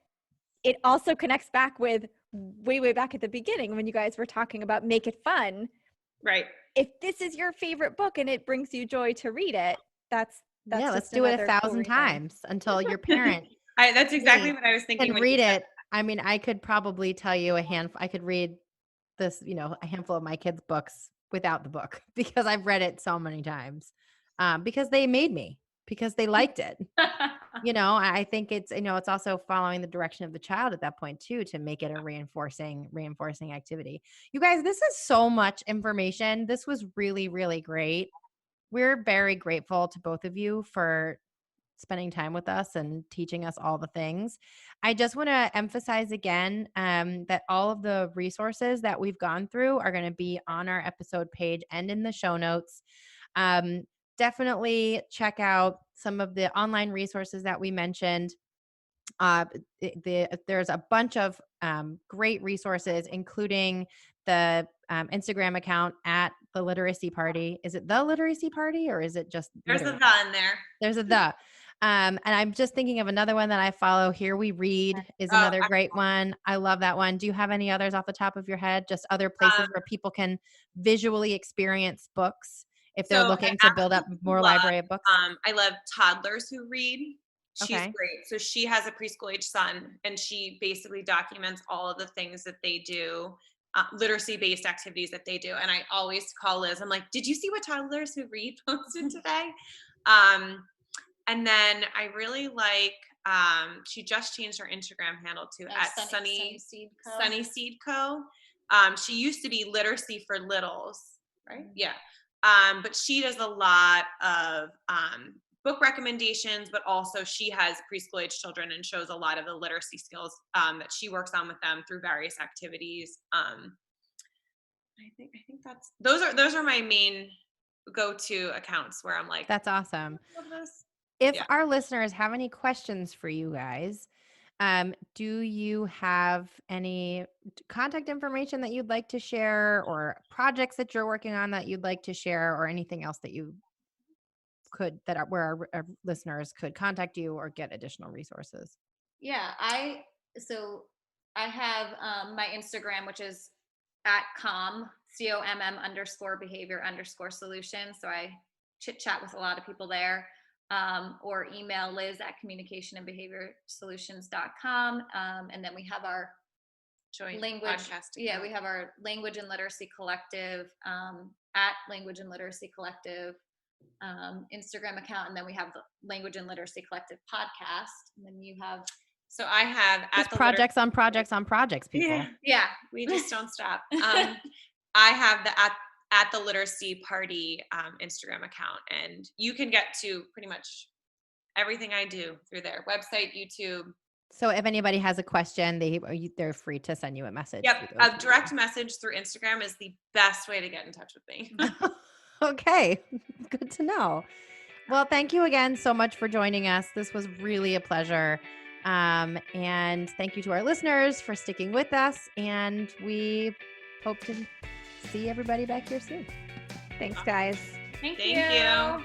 B: it also connects back with way back at the beginning when you guys were talking about make it fun.
D: Right.
B: If this is your favorite book and it brings you joy to read it, that's
A: let's do it 1,000 times until your parent.
D: That's exactly what I was thinking.
A: And read it. I mean, I could probably tell you I could read this, a handful of my kids' books without the book because I've read it so many times because they made me, because they liked it. I think it's, it's also following the direction of the child at that point too, to make it a reinforcing activity. You guys, this is so much information. This was really, really great. We're very grateful to both of you for spending time with us and teaching us all the things. I just want to emphasize again that all of the resources that we've gone through are going to be on our episode page and in the show notes. Definitely check out some of the online resources that we mentioned. There's a bunch of great resources, including the Instagram account at the Literacy Party. Is it the Literacy Party or is it just
D: there's a the in there?
A: There's a the. And I'm just thinking of another one that I follow. Here We Read is another great one. I love that one. Do you have any others off the top of your head? Just other places where people can visually experience books if they're looking to build up more library of books?
D: I love Toddlers Who Read. She's
A: Okay.
D: great. So she has a preschool age son, and she basically documents all of the things that they do, literacy-based activities that they do. And I always call Liz. I'm like, did you see what Toddlers Who Read posted today? And then I really like, she just changed her Instagram handle to at Sunny Seed Co. She used to be Literacy for Littles, right? Yeah. But she does a lot of book recommendations, but also she has preschool age children and shows a lot of the literacy skills that she works on with them through various activities. I think those are my main go-to accounts where I'm like,
A: that's awesome.
D: I love this.
A: If our listeners have any questions for you guys, do you have any contact information that you'd like to share, or projects that you're working on that you'd like to share, or anything else that you could, where our listeners could contact you or get additional resources?
C: Yeah, I have my Instagram, which is at COMM_behavior_solution. So I chit chat with a lot of people there. Or email Liz at communicationandbehaviorsolutions.com. And then we have our
D: joint
C: language
D: podcast.
C: Yeah, we have our Language and Literacy Collective at Language and Literacy Collective Instagram account, and then we have the Language and Literacy Collective podcast, and then you have.
D: So I have
A: just projects on projects on projects, people.
C: Yeah,
D: we just don't stop. I have the at the Literacy Party Instagram account, and you can get to pretty much everything I do through their website, YouTube.
A: So if anybody has a question, they're free to send you a message.
D: Yep, a direct message through Instagram is the best way to get in touch with me.
A: Okay, good to know. Well, thank you again so much for joining us. This was really a pleasure. And thank you to our listeners for sticking with us. And we hope to see everybody back here soon.
B: Thanks, guys.
C: Thank you.